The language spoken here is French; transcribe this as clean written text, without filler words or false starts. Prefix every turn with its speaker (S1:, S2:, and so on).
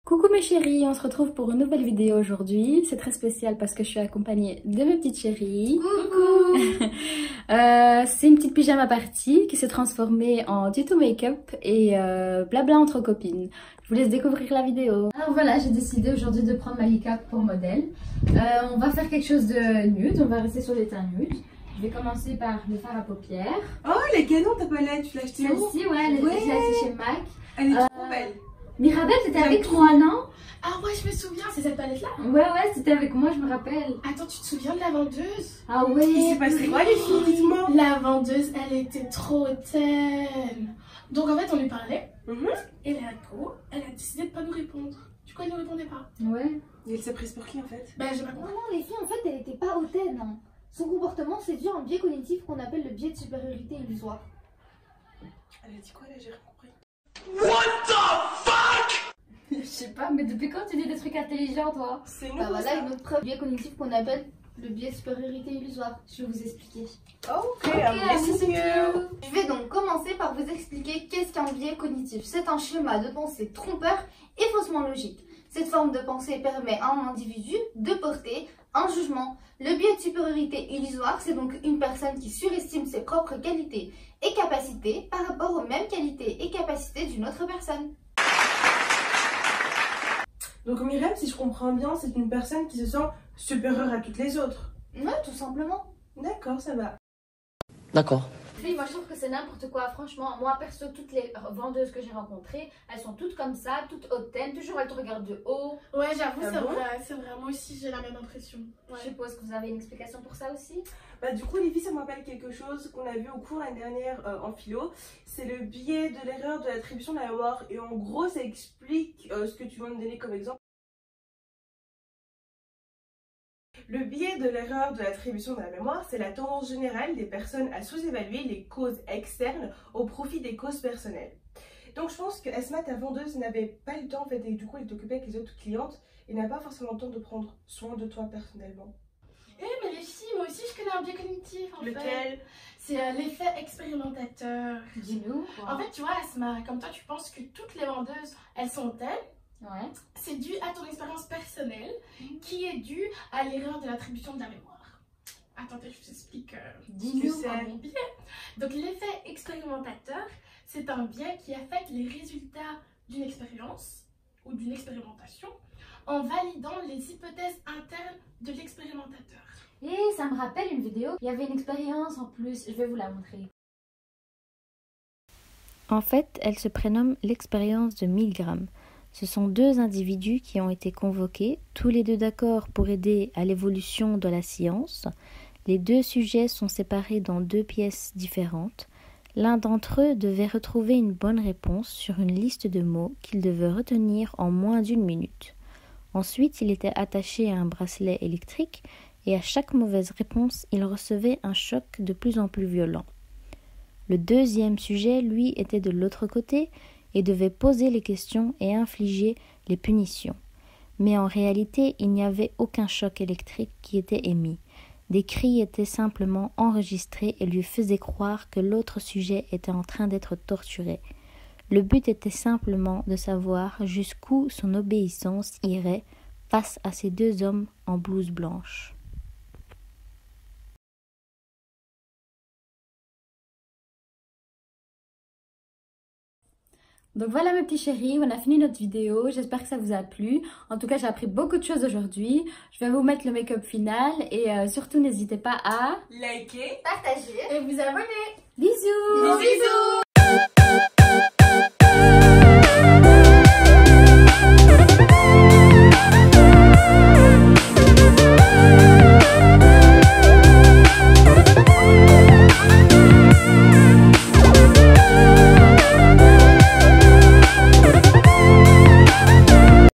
S1: Coucou mes chéris, on se retrouve pour une nouvelle vidéo aujourd'hui. C'est très spécial parce que je suis accompagnée de mes petites chéries.
S2: Coucou.
S1: C'est une petite pyjama party qui s'est transformée en tuto make-up et blabla entre copines. Je vous laisse découvrir la vidéo. Alors voilà, j'ai décidé aujourd'hui de prendre Malika pour modèle. On va faire quelque chose de nude, on va rester sur les teints nudes. Je vais commencer par le fard à paupières.
S2: Oh, elle est canon ta palette, tu l'as achetée où?
S1: Celle-ci, ouais, je l'ai achetée chez MAC.
S2: Elle est trop belle.
S1: Mirabelle, t'étais avec moi, non?
S3: Ah ouais, je me souviens, c'est cette palette-là?
S1: Ouais, c'était avec moi, je me rappelle.
S3: Attends, tu te souviens de la vendeuse?
S1: Ah ouais.
S2: Il s'est passé quoi les filles, dites-moi?
S3: La vendeuse, elle était trop hautaine. Donc en fait, on lui parlait. Et la go, elle a décidé de pas nous répondre. Du coup, elle nous répondait pas.
S1: Ouais.
S2: Et elle s'est prise pour qui en fait?
S3: Bah, j'ai pas compris.
S4: Non, les filles, en fait, elle n'était pas hautaine. Hein. Son comportement, c'est dû à un biais cognitif qu'on appelle le biais de supériorité illusoire.
S2: Elle a dit quoi là? J'ai rien compris.
S1: Je sais pas, mais depuis quand tu dis des trucs intelligents, toi?
S2: C'est nous.
S4: Bah voilà une autre preuve du biais cognitif qu'on appelle le biais de supériorité illusoire. Je vais vous expliquer.
S2: Ok, c'est mieux.
S4: Je vais donc commencer par vous expliquer qu'est-ce qu'un biais cognitif. C'est un schéma de pensée trompeur et faussement logique. Cette forme de pensée permet à un individu de porter un jugement. Le biais de supériorité illusoire, c'est donc une personne qui surestime ses propres qualités et capacités par rapport aux mêmes qualités et capacités d'une autre personne.
S2: Donc Myriam, si je comprends bien, c'est une personne qui se sent supérieure à toutes les autres.
S4: Ouais, tout simplement.
S2: D'accord, ça va.
S5: D'accord.
S1: Oui, moi je trouve que c'est n'importe quoi, franchement. Moi perso, toutes les vendeuses que j'ai rencontrées, elles sont toutes comme ça, toutes hautaines, toujours elles te regardent de haut.
S3: Ouais, j'avoue,
S2: Ah
S3: c'est
S2: bon?
S3: vrai, c'est vrai. Moi aussi, j'ai la même impression. Ouais.
S1: Je suppose que vous avez une explication pour ça aussi?
S2: Bah du coup les filles, ça me rappelle quelque chose qu'on a vu au cours l'année dernière en philo. C'est le biais de l'erreur de l'attribution de la mémoire. Et en gros ça explique ce que tu viens de donner comme exemple. Le biais de l'erreur de l'attribution de la mémoire, c'est la tendance générale des personnes à sous-évaluer les causes externes au profit des causes personnelles. Donc je pense que Asma, ta vendeuse, n'avait pas le temps en fait, et du coup elle est occupée avec les autres clientes et n'a pas forcément le temps de prendre soin de toi personnellement.
S3: Eh, mais les filles, moi aussi, je connais un biais cognitif en fait.
S2: Lequel?
S3: C'est l'effet expérimentateur.
S1: Dis-nous.
S3: En fait, tu vois, Asma, comme toi, tu penses que toutes les vendeuses, elles sont telles.
S1: Ouais.
S3: C'est dû à ton expérience personnelle qui est due à l'erreur de l'attribution de la mémoire. Attendez, je vous explique
S1: Dis-nous.
S3: un bon biais. Donc l'effet expérimentateur, c'est un biais qui affecte les résultats d'une expérience ou d'une expérimentation en validant les hypothèses internes de l'expérimentateur.
S1: Et ça me rappelle une vidéo, il y avait une expérience en plus, je vais vous la montrer. En fait, elle se prénomme l'expérience de Milgram. Ce sont deux individus qui ont été convoqués, tous les deux d'accord pour aider à l'évolution de la science. Les deux sujets sont séparés dans deux pièces différentes. L'un d'entre eux devait retrouver une bonne réponse sur une liste de mots qu'il devait retenir en moins d'1 minute. Ensuite, il était attaché à un bracelet électrique et à chaque mauvaise réponse, il recevait un choc de plus en plus violent. Le deuxième sujet, lui, était de l'autre côté et devait poser les questions et infliger les punitions. Mais en réalité, il n'y avait aucun choc électrique qui était émis. Des cris étaient simplement enregistrés et lui faisaient croire que l'autre sujet était en train d'être torturé. Le but était simplement de savoir jusqu'où son obéissance irait face à ces deux hommes en blouse blanche. Donc voilà mes petits chéris, on a fini notre vidéo, j'espère que ça vous a plu. En tout cas j'ai appris beaucoup de choses aujourd'hui. Je vais vous mettre le make-up final et surtout n'hésitez pas à
S2: Liker,
S4: Partagez.
S3: Et vous abonnez.
S1: Bisous.
S3: Bisous.